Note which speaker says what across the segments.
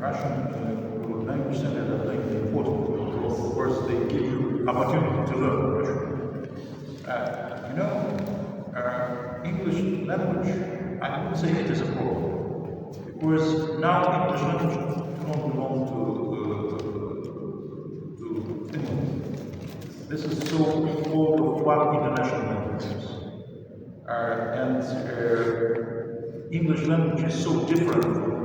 Speaker 1: Russian language center that play an important role. Of course, they give you opportunity to learn Russian. English language, I wouldn't say it is a problem. Because now English language don't belong to Finland. This is so-called one international language. English language is so different from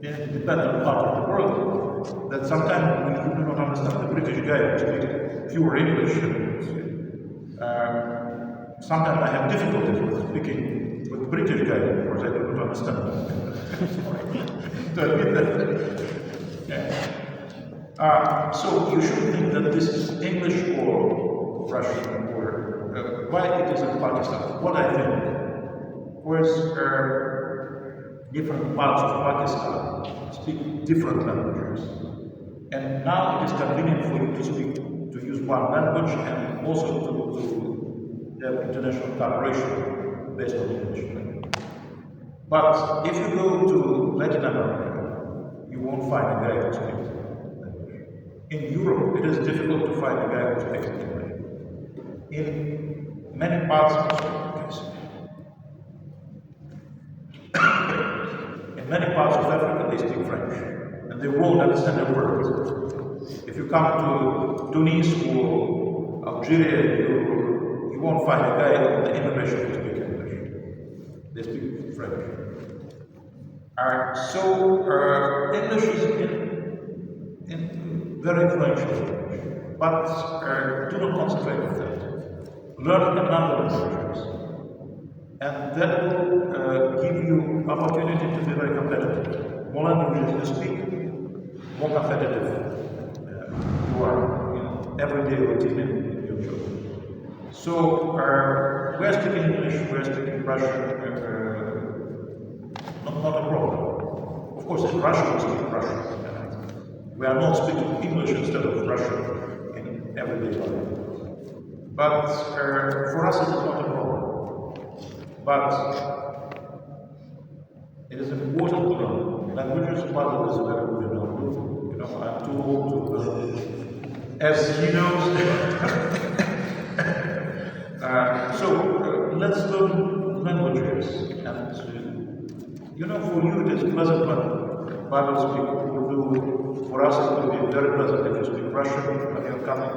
Speaker 1: independent part of the world that sometimes we do not understand the British guy who speaks pure English. Sometimes I have difficulties with speaking with British guy because I do not understand them. To admit that. So you should think that this is English or Russian or why it is in Pakistan. What I think was different parts of Pakistan speak different languages, and now it is convenient for you to use one language and also to have international cooperation based on English. But if you go to Latin America, you won't find a guy who speaks English. In Europe, it is difficult to find a guy who speaks English. In many parts of in many parts of Africa, they speak French, and they won't understand a word. If you come to Tunis or Algeria, you won't find a guy on the immigration who speaks English. They speak French. English is in very influential language, but do not concentrate on that. Learn another languages, and that will give you opportunity to be very competitive. More languages you speak, more competitive you are in everyday routine in your job. So we're speaking English, we're speaking Russian, not a problem. Of course, in Russia we speak Russian. We are not speaking English instead of Russian in everyday life. But for us it is not a problem. But it is important to learn languages. Father is very good in Urdu. You know, I'm too old to learn. As he knows. Let's learn languages. And for you it is pleasant when Bible speak Urdu. For us it will be very pleasant if you speak Russian when you're coming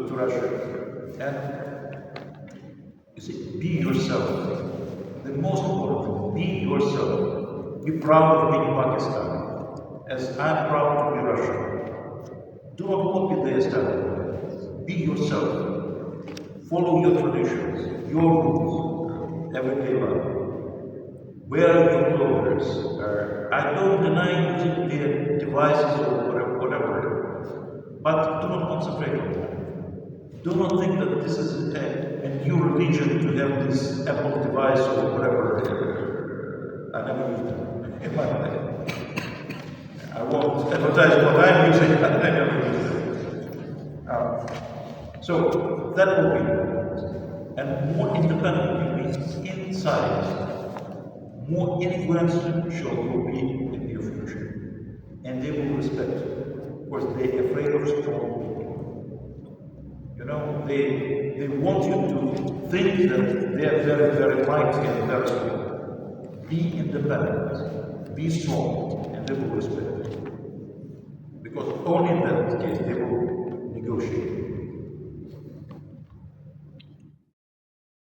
Speaker 1: to Russia. And you see, be yourself. The most important thing, be yourself. Be proud of being Pakistan, as I'm proud to be Russian. Do not copy the establishment. Be yourself. Follow your traditions, your rules, everyday life. Wear your clothes. I don't deny using their devices or whatever, but do not concentrate on that. Do not think that this is a new religion to have this Apple device or whatever. I never used it in my life. I won't advertise what I'm using, but I never used it. So that will be important. And more independent means inside, more influential you will be in your future. And they will respect you, because they're afraid of strong people. They want you to think that they are very, very mighty and very strong. Be independent, be strong, and they will respect you. Because only